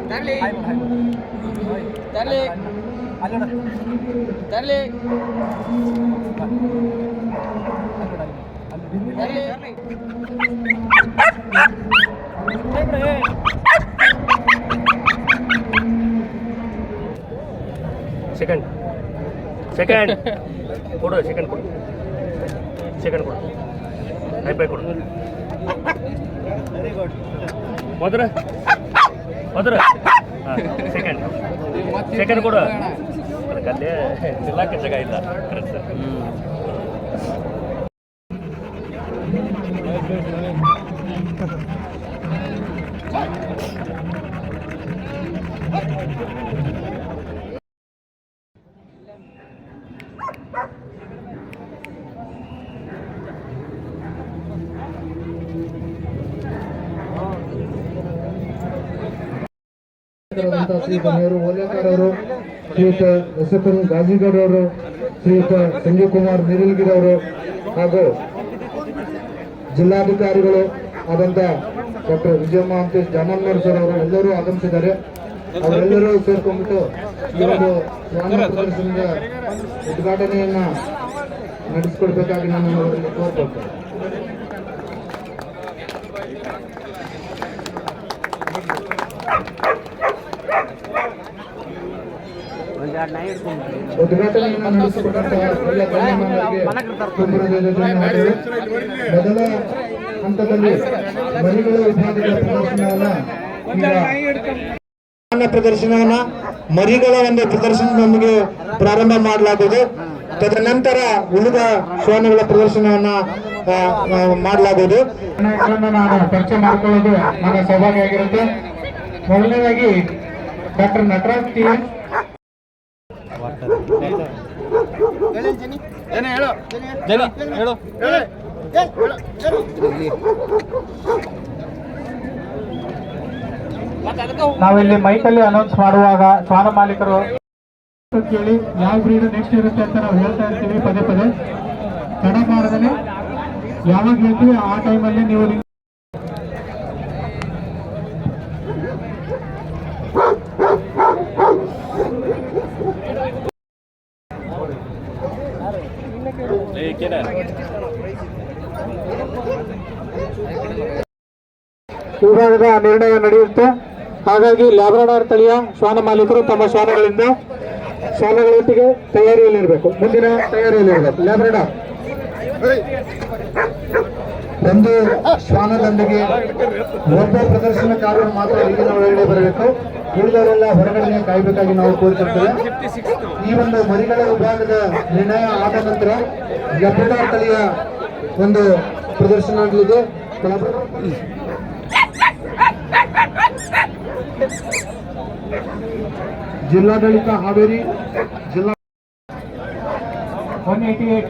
ತರ್ಲಿ ತರ್ಲಿ ತರ್ಲಿ second second ಕೊಡು second ಕೊಡು second ಕೊಡು ಹೈಪೈ ಕೊಡು ಹೋದ್ರೆ ಹೋದ್ರೆ ಹಾಂ ಸೆಕೆಂಡ್ ಸೆಕೆಂಡ್ ಕೊಡು ಅದಕ್ಕಲ್ಲೇ ನಿಲ್ಲಕ್ಕೆ ಜಾಗ ಇಲ್ಲ ಕರೆಕ್ಟ್ ಸರ್. ಶ್ರೀಯುತ ನೆಹರು ಓಲೇಕರ್ ಅವರು, ಶ್ರೀಯುತ ಎಸ್.ಎನ್. ಗಾಜಿಗೌಡ ಅವರು, ಶ್ರೀಯುತ ಸಂಜೀವ್ ಕುಮಾರ್ ನೀರಿಲ್ಗಿರಿ ಅವರು ಹಾಗೂ ಜಿಲ್ಲಾಧಿಕಾರಿಗಳು ಆದಂತ ಡಾಕ್ಟರ್ ವಿಜಯಮ್ಮ ಅಂತ ಜಾಮನ್ನೂರ್ ಸರ್ ಅವರು ಎಲ್ಲರೂ ಆಗಮಿಸಿದ್ದಾರೆ. ಅವರೆಲ್ಲರೂ ಸೇರ್ಕೊಂಡ್ಬಿಟ್ಟು ಈ ಒಂದು ಶ್ವಾನ ಪ್ರದರ್ಶನದ ಉದ್ಘಾಟನೆಯನ್ನ ನಡೆಸಿಕೊಡ್ಬೇಕಾಗಿ ನಾನು ಅವರಿಗೆ ಕೋರ್ಕೊಳ್ತೇನೆ. ಉದ್ಘಾಟನೆಯನ್ನು ನಡೆಸಿಕೊಟ್ಟಂತಹ ಎಲ್ಲ ಗಣ್ಯಮಾನ್ಯರಿಗೆ ಮೊದಲ ಹಂತದಲ್ಲಿ ಮರಿಗಳ ವಿಭಾಗದ ಪ್ರದರ್ಶನವನ್ನ ಮರಿಗಳ ಒಂದು ಪ್ರದರ್ಶನದೊಂದಿಗೆ ಪ್ರಾರಂಭ ಮಾಡಲಾಗುವುದು. ತದನಂತರ ಉಳಿದ ಶ್ವಾನಗಳ ಪ್ರದರ್ಶನವನ್ನ ಮಾಡಲಾಗುವುದು. ನಾನು ಪರಿಚಯ ಮಾಡಿಕೊಳ್ಳೋದು ನನ್ನ ಸೌಭಾಗ್ಯವಾಗಿರುತ್ತೆ. ಮೊದಲನೇದಾಗಿ ಡಾಕ್ಟರ್ ನಟರಾಜ್ ಟಿ. ನಾವಿಲ್ಲಿ ಮೈಕಲ್ಲಿ ಅನೌನ್ಸ್ ಮಾಡುವಾಗ ಶ್ವಾನ ಮಾಲೀಕರು ಕೇಳಿ ಯಾವ ಬ್ರೀಡ್ ನೆಕ್ಸ್ಟ್ ಇರುತ್ತೆ ಅಂತ ನಾವು ಹೇಳ್ತಾ ಇರ್ತೀವಿ ಪದೇ ಪದೇ. ತಡ ಮಾಡದಲ್ಲಿ ಯಾವಾಗ ಹೇಳ್ತೀವಿ ಆ ಟೈಮಲ್ಲಿ ನೀವು ವಿಭಾಗದ ನಿರ್ಣಯ ನಡೆಯುತ್ತೆ. ಹಾಗಾಗಿ ಲ್ಯಾಬ್ರಾಡಾರ್ ತಳಿಯ ಶ್ವಾನ ಮಾಲೀಕರು ತಮ್ಮ ಶ್ವಾನಗಳೊಟ್ಟಿಗೆ ತಯಾರಿಯಲ್ಲಿರಬೇಕು, ಮುಂದಿನ ತಯಾರಿಯಲ್ಲಿರಬೇಕು. ಲ್ಯಾಬ್ರಾಡಾರ್ ಒಂದು ಶ್ವಾನದೊಂದಿಗೆ ಒಬ್ಬ ಪ್ರದರ್ಶನಕಾರರು ಮಾತ್ರ ಈಗಿನ ಒಳಗಡೆ ಬರಬೇಕು, ಉಳಿದವರೆಲ್ಲ ಹೊರಗಡೆ ಕಾಯಬೇಕಾಗಿ ನಾವು ಕೋರಿಕೊಳ್ತೇವೆ. ಈ ಒಂದು ಮರಿಗಳ ವಿಭಾಗದ ನಿರ್ಣಯ ಆದ ನಂತರ ಲ್ಯಾಬ್ರಾಡಾರ್ ತಳಿಯ ಒಂದು ಪ್ರದರ್ಶನ ಆಗಲಿದೆ. ಜಿಲ್ಲಾಡಳಿತ ಹಾವೇರಿ ಜಿಲ್ಲಾ 188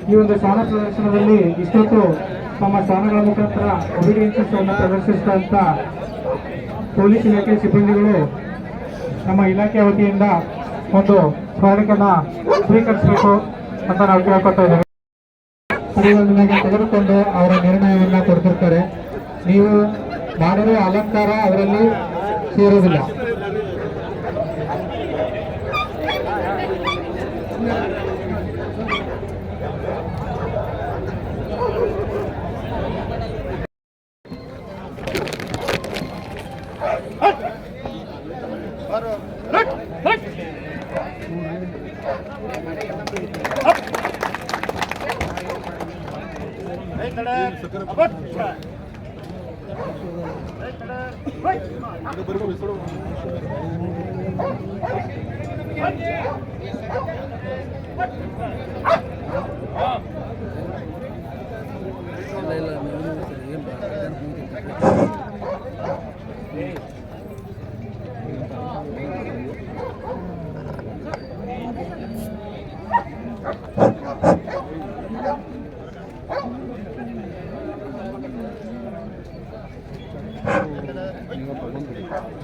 ಈ ಒಂದು ಶ್ವಾನ ಪ್ರದರ್ಶನದಲ್ಲಿ ಇಷ್ಟೊತ್ತು ತಮ್ಮ ಶ್ವಾನಗಳ ಮುಖಾಂತರ ಒಬಿಡಿಯನ್ಸಸ್ ಅನ್ನು ಪ್ರದರ್ಶಿಸಿದಂತ ಪೊಲೀಸ್ ಇಲಾಖೆ ಸಿಬ್ಬಂದಿಗಳು ನಮ್ಮ ಇಲಾಖೆಯ ವತಿಯಿಂದ ಒಂದು ಸ್ಮರಣಿಕೆಯನ್ನ ಸ್ವೀಕರಿಸಬೇಕು ಅಂತ ನಾವು ಕೇಳ್ಕೊತಾ ಇದ್ದೇವೆ. ತೆಗೆದುಕೊಂಡು ಅವರ ನಿರ್ಣಯವನ್ನ ಕೊಡ್ತಿರ್ತಾರೆ. ನೀವು ಮಾಡಿರೋ ಅಲಂಕಾರ ಅವರಲ್ಲಿ ಸೇರುವುದಿಲ್ಲ.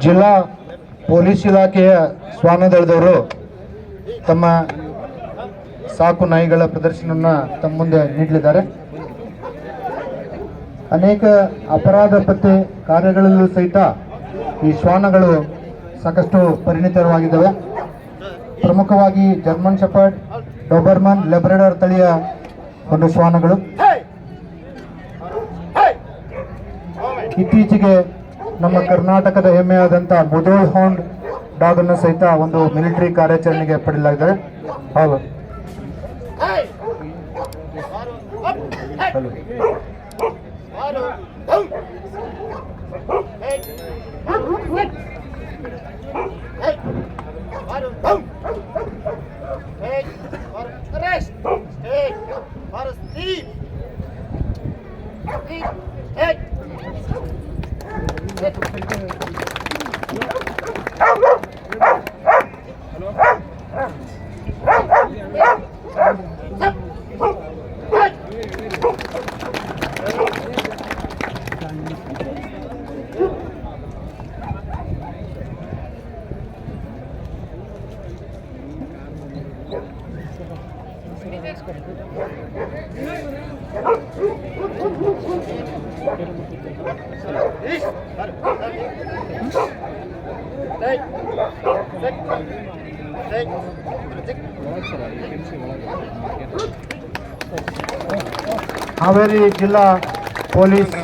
ಜಿಲ್ಲಾ ಪೊಲೀಸ್ ಇಲಾಖೆಯ ಶ್ವಾನದಳದವರು ತಮ್ಮ ಸಾಕು ನಾಯಿಗಳ ಪ್ರದರ್ಶನವನ್ನು ತಮ್ಮ ಮುಂದೆ ನೀಡಲಿದ್ದಾರೆ. ಅನೇಕ ಅಪರಾಧ ಪತ್ತೆ ಕಾರ್ಯಗಳಲ್ಲೂ ಸಹಿತ ಈ ಶ್ವಾನಗಳು ಸಾಕಷ್ಟು ಪರಿಣಿತವಾಗಿದ್ದಾವೆ. ಪ್ರಮುಖವಾಗಿ ಜರ್ಮನ್ ಶೆಪರ್ಡ್, ಡೋಬರ್ಮನ್, ಲೆಬ್ರಡಾರ್ ತಳಿಯ ಒಂದು ಶ್ವಾನಗಳು. ಇತ್ತೀಚೆಗೆ ನಮ್ಮ ಕರ್ನಾಟಕದ ಹೆಮ್ಮೆಯಾದಂಥ ಮುಧೋಳ್ ಹೌಂಡ್ ಡಾಗ್ ಅನ್ನು ಸಹಿತ ಒಂದು ಮಿಲಿಟರಿ ಕಾರ್ಯಾಚರಣೆಗೆ ಪಡೆಯಲಾಗಿದೆ. ಹೌದು, ಹಾವೇರಿ ಜಿಲ್ಲಾ ಪೊಲೀಸ್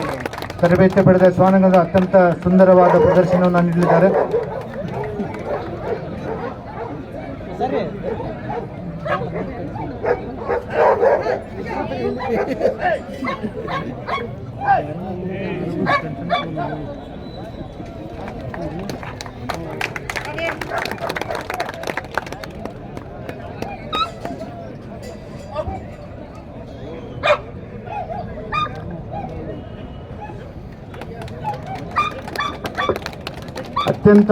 ತರಬೇತಿ ಪಡೆದ ಶ್ವಾನಗಳ ಅತ್ಯಂತ ಸುಂದರವಾದ ಪ್ರದರ್ಶನವನ್ನು ನೀಡಲಿದ್ದಾರೆ. ಅತ್ಯಂತ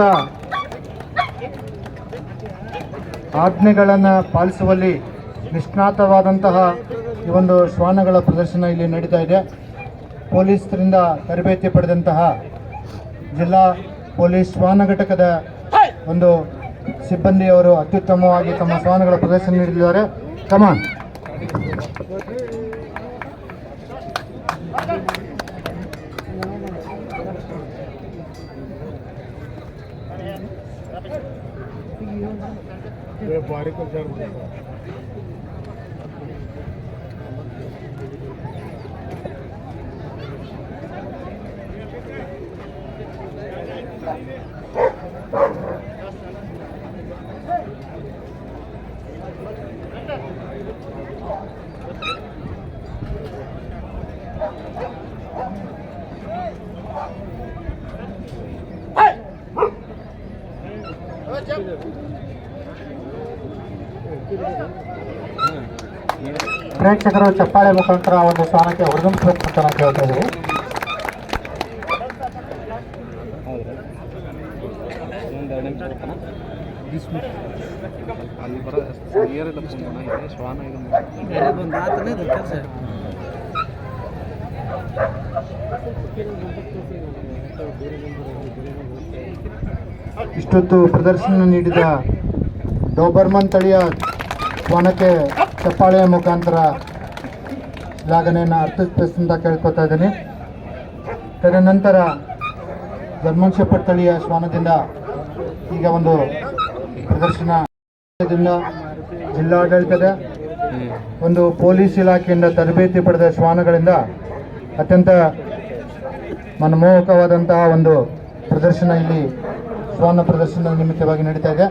ಆಜ್ಞೆಗಳನ್ನು ಪಾಲಿಸುವಲ್ಲಿ ನಿಷ್ಣಾತವಾದಂತಹ ಈ ಒಂದು ಶ್ವಾನಗಳ ಪ್ರದರ್ಶನ ಇಲ್ಲಿ ನಡೀತಾ ಇದೆ. ಪೊಲೀಸರಿಂದ ತರಬೇತಿ ಪಡೆದಂತಹ ಜಿಲ್ಲಾ ಪೊಲೀಸ್ ಶ್ವಾನ ಘಟಕದ ಒಂದು ಸಿಬ್ಬಂದಿಯವರು ಅತ್ಯುತ್ತಮವಾಗಿ ತಮ್ಮ ಶ್ವಾನಗಳ ಪ್ರದರ್ಶನ ನೀಡಿದ್ದಾರೆ. ಕಮಾನ್. ಪ್ರೇಕ್ಷಕರು ಚಪ್ಪಾಳೆ ಮುಖಾಂತರ ಒಂದು ಶ್ವಾನಕ್ಕೆ ಹುರಿದುಂಬಿಸಬೇಕು ಅಂತ ನಾವು ಕೇಳ್ತಾ ಇದ್ದೀವಿ. ಇಷ್ಟೊತ್ತು ಪ್ರದರ್ಶನ ನೀಡಿದ ಡೋಬರ್ಮನ್ ತಳಿಯ ಶ್ವಾನಕ್ಕೆ ಚಪ್ಪಾಳೆಯ ಮುಖಾಂತರ ಶ್ಲಾಘನೆಯನ್ನು ಅರ್ಪಿಸಬೇಕಂತ ಕೇಳ್ಕೊತಾ ಇದ್ದೀನಿ. ತದನಂತರ ಜರ್ಮನ್ ಶೆಪರ್ಡ್ ತಳಿಯ ಶ್ವಾನದಿಂದ ಈಗ ಒಂದು ಪ್ರದರ್ಶನ ಜಿಲ್ಲಾಡಳಿತದ ಒಂದು ಪೊಲೀಸ್ ಇಲಾಖೆಯಿಂದ ತರಬೇತಿ ಪಡೆದ ಶ್ವಾನಗಳಿಂದ ಅತ್ಯಂತ ಮನಮೋಹಕವಾದಂತಹ ಒಂದು ಪ್ರದರ್ಶನ ಇಲ್ಲಿ ಶ್ವಾನ ಪ್ರದರ್ಶನ ನಿಮಿತ್ತವಾಗಿ ನಡೀತಾ ಇದೆ.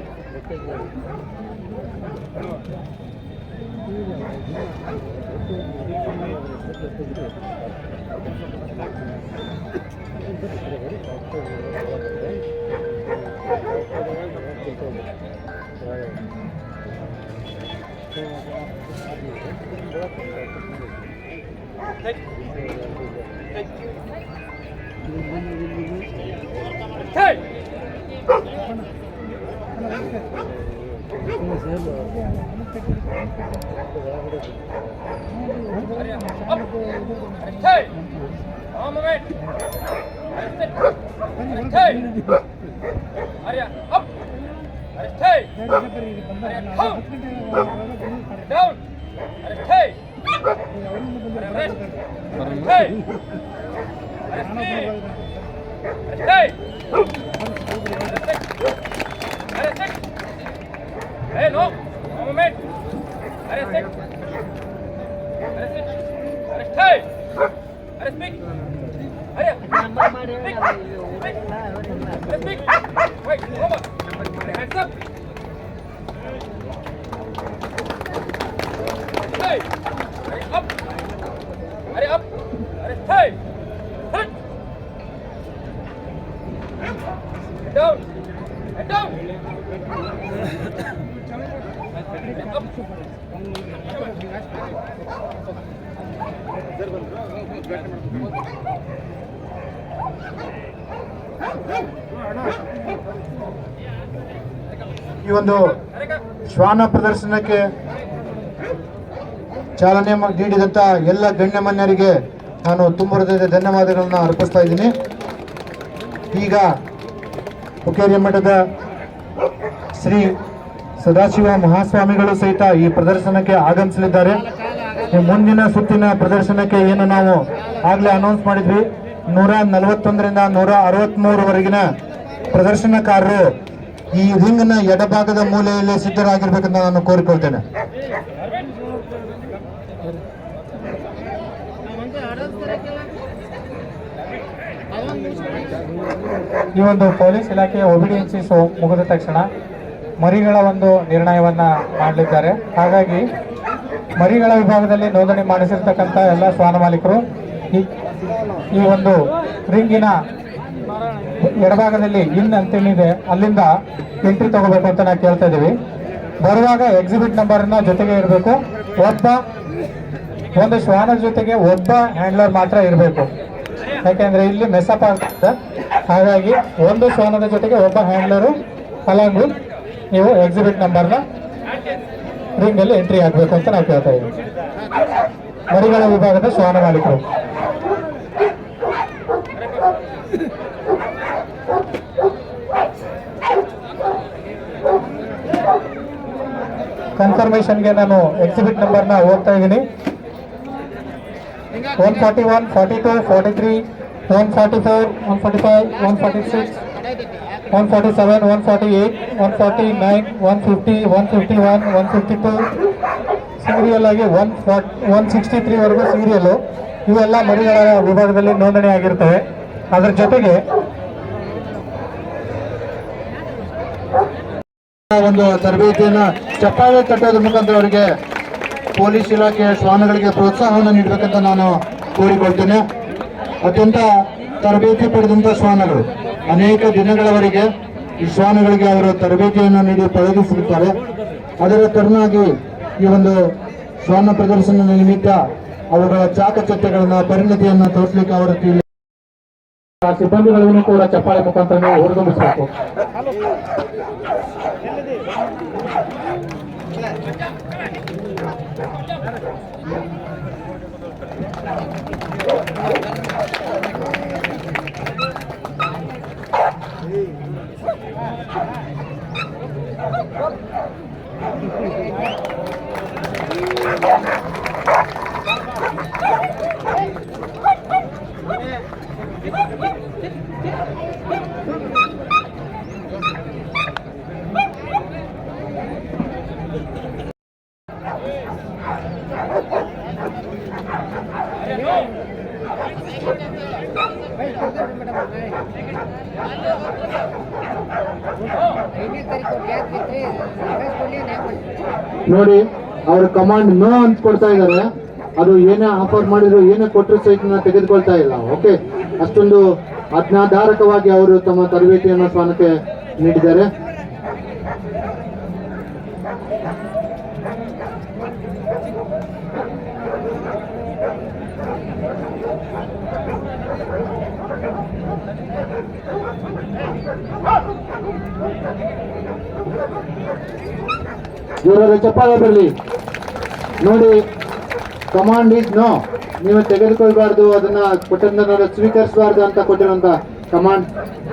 hey, home, down, hey, rest, hey, hey, hey, no movement, arrest it, hey, speak, speak, wait, over, hands up. Hey! Hurry up! Hurry up! Hey! Hut! Head down! Head down! Head up! ಈ ಒಂದು ಶ್ವಾನ ಪ್ರದರ್ಶನಕ್ಕೆ ಚಾಲನೆ ನೀಡಿದಂಥ ಎಲ್ಲ ಗಣ್ಯಮಾನ್ಯರಿಗೆ ನಾನು ತುಂಬ ಹೃದಯದ ಧನ್ಯವಾದಗಳನ್ನು ಅರ್ಪಿಸ್ತಾ ಇದ್ದೀನಿ. ಈಗ ಹುಕ್ಕೇರಿ ಮಠದ ಶ್ರೀ ಸದಾಶಿವ ಮಹಾಸ್ವಾಮಿಗಳು ಸಹಿತ ಈ ಪ್ರದರ್ಶನಕ್ಕೆ ಆಗಮಿಸಲಿದ್ದಾರೆ. ಈ ಮುಂದಿನ ಸುತ್ತಿನ ಪ್ರದರ್ಶನಕ್ಕೆ ಏನು ನಾವು ಆಗಲೇ ಅನೌನ್ಸ್ ಮಾಡಿದ್ವಿ, 141ರಿಂದ 163ವರೆಗಿನ ಪ್ರದರ್ಶನಕಾರರು ಈ ರಿಂಗ್ನ ಎಡಭಾಗದ ಮೂಲೆಯಲ್ಲಿ ಸಿದ್ಧರಾಗಿರ್ಬೇಕಂತ ನಾನು ಕೋರಿಕೊಳ್ತೇನೆ. ಈ ಒಂದು ಪೊಲೀಸ್ ಇಲಾಖೆಯ ಒಬಿಡಿಯನ್ಸಿ ಮುಗಿದ ತಕ್ಷಣ ಮರಿಗಳ ಒಂದು ನಿರ್ಣಯವನ್ನ ಮಾಡಲಿದ್ದಾರೆ. ಹಾಗಾಗಿ ಮರಿಗಳ ವಿಭಾಗದಲ್ಲಿ ನೋಂದಣಿ ಮಾಡಿಸಿರ್ತಕ್ಕಂಥ ಎಲ್ಲ ಶ್ವಾನ ಮಾಲೀಕರು ಈ ಒಂದು ರಿಂಗಿನ ಎಡಭಾಗದಲ್ಲಿ ಅಂತೇನಿದೆ ಅಲ್ಲಿಂದ ಎಂಟ್ರಿ ತಗೋಬೇಕು ಅಂತ ನಾವು ಕೇಳ್ತಾ ಇದ್ದೀವಿ. ಬರುವಾಗ ಎಕ್ಸಿಬಿಟ್ ನಂಬರ್ನ ಜೊತೆಗೆ ಇರಬೇಕು. ಒಂದು ಶ್ವಾನದ ಜೊತೆಗೆ ಒಬ್ಬ ಹ್ಯಾಂಡ್ಲರ್ ಮಾತ್ರ ಇರಬೇಕು. ಯಾಕೆಂದ್ರೆ ಇಲ್ಲಿ ಮೆಸಪ್ ಆಗ್ತದೆ. ಹಾಗಾಗಿ ಒಂದು ಶ್ವಾನದ ಜೊತೆಗೆ ಒಬ್ಬ ಹ್ಯಾಂಡ್ಲರು ಅಲಾಂಗ್ ವಿತ್ ನೀವು ಎಕ್ಸಿಬಿಟ್ ನಂಬರ್ನ ರಿಂಗಲ್ಲಿ ಎಂಟ್ರಿ ಆಗಬೇಕು ಅಂತ ನಾವು ಕೇಳ್ತಾ ಇದ್ದೀವಿ. ಮರಿಗಳ ವಿಭಾಗದ ಶ್ವಾನ ಮಾಲೀಕರು ಕನ್ಫರ್ಮೇಷನ್ಗೆ ನಾನು ಎಕ್ಸಿಬಿಟ್ ನಂಬರ್ನ ಓದ್ತಾ ಇದ್ದೀನಿ. 141, 42, 43, 144, 145, 146, 147, 148, 149, 150, 151, 152 ಸೀರಿಯಲ್ ಆಗಿ 163 ವರೆಗೂ ಸೀರಿಯಲ್. ಇವೆಲ್ಲ ಮರಿಗಳ ವಿಭಾಗದಲ್ಲಿ ನೋಂದಣಿ ಆಗಿರ್ತವೆ. ಅದರ ಜೊತೆಗೆ ಒಂದು ತರಬೇತಿಯನ್ನ ಚಪ್ಪಾಳೆ ತಟ್ಟೋದ್ರ ಮುಖಾಂತರ ಅವರಿಗೆ ಪೊಲೀಸ್ ಇಲಾಖೆಯ ಶ್ವಾನಗಳಿಗೆ ಪ್ರೋತ್ಸಾಹವನ್ನು ನೀಡಬೇಕಂತ ನಾನು ಕೋರಿಕೊಳ್ತೇನೆ. ಅತ್ಯಂತ ತರಬೇತಿ ಪಡೆದಂತ ಶ್ವಾನಗಳು ಅನೇಕ ದಿನಗಳವರೆಗೆ ಈ ಶ್ವಾನಗಳಿಗೆ ಅವರು ತರಬೇತಿಯನ್ನು ನೀಡಿ ಪಳಗಿಸಿರುತ್ತಾರೆ. ಅದರ ತರನಾಗಿ ಈ ಒಂದು ಶ್ವಾನ ಪ್ರದರ್ಶನ ನಿಮಿತ್ತ ಅವುಗಳ ಚಾಕಚಕ್ಯಗಳನ್ನ ಪರಿಣತಿಯನ್ನು ತೋರಿಸಲಿಕ್ಕೆ ಅವರ ಸಿಬ್ಬಂದಿಗಳನ್ನು ಕೂಡ ಚಪ್ಪಾಳೆ ಮುಖಾಂತರ ನೀವು ಹುರಿದುಂಬಿಸಬೇಕು. ನೋಡಿ, ಅವರು ಕಮಾಂಡ್ ನೋ ಅಂತ ಕೊಡ್ತಾ ಇದ್ದಾರೆ. ಅದು ಏನೇ ಆಫರ್ ಮಾಡಿದ್ರು ಏನೇ ಕೊಟ್ಟರು ಸಹಿತ ತೆಗೆದುಕೊಳ್ತಾ ಇಲ್ಲ. ಓಕೆ, ಅಷ್ಟೊಂದು ಆಜ್ಞಾಧಾರಕವಾಗಿ ಅವರು ತಮ್ಮ ತರಬೇತಿಯನ್ನು ಶ್ವಾನಕ್ಕೆ ನೀಡಿದ್ದಾರೆ. ಇವರ ಚಪ್ಪಾಳೆ ಬರಲಿ. ನೋಡಿ, ಕಮಾಂಡ್ ಈಸ್ ನೋ, ನೀವು ತೆಗೆದುಕೊಳ್ಬಾರ್ದು, ಅದನ್ನ ಕೊಟ್ಟಂತ ಸ್ವೀಕರಿಸಬಾರ್ದು ಅಂತ ಕೊಟ್ಟಿರುವಂತ ಕಮಾಂಡ್.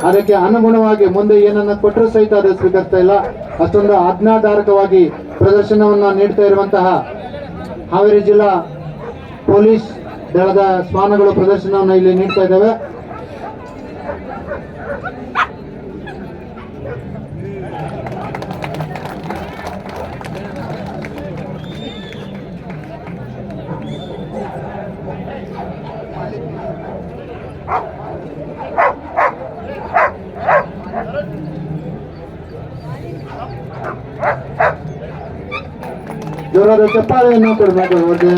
ಅದಕ್ಕೆ ಅನುಗುಣವಾಗಿ ಮುಂದೆ ಏನನ್ನ ಕೊಟ್ಟರು ಸಹಿತ ಅದು ಸ್ವೀಕರಿಸ್ತಾ ಇಲ್ಲ. ಅಷ್ಟೊಂದು ಆಜ್ಞಾಧಾರಕವಾಗಿ ಪ್ರದರ್ಶನವನ್ನ ನೀಡ್ತಾ ಇರುವಂತಹ ಹಾವೇರಿ ಜಿಲ್ಲಾ ಪೊಲೀಸ್ ದಳದ ಶ್ವಾನಗಳು ಪ್ರದರ್ಶನವನ್ನು ಇಲ್ಲಿ ನೀಡ್ತಾ ಇದ್ದಾವೆ. ಜೋರಾದ ಚಪ್ಪಾಳೆಯನ್ನು ಕೊಡಬೇಕು ಅವ್ರಿಗೆ.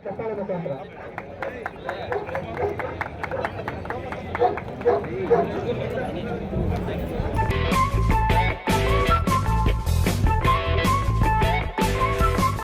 ಚಪ್ಪಾಳೆ ಮುಖಾಂತರ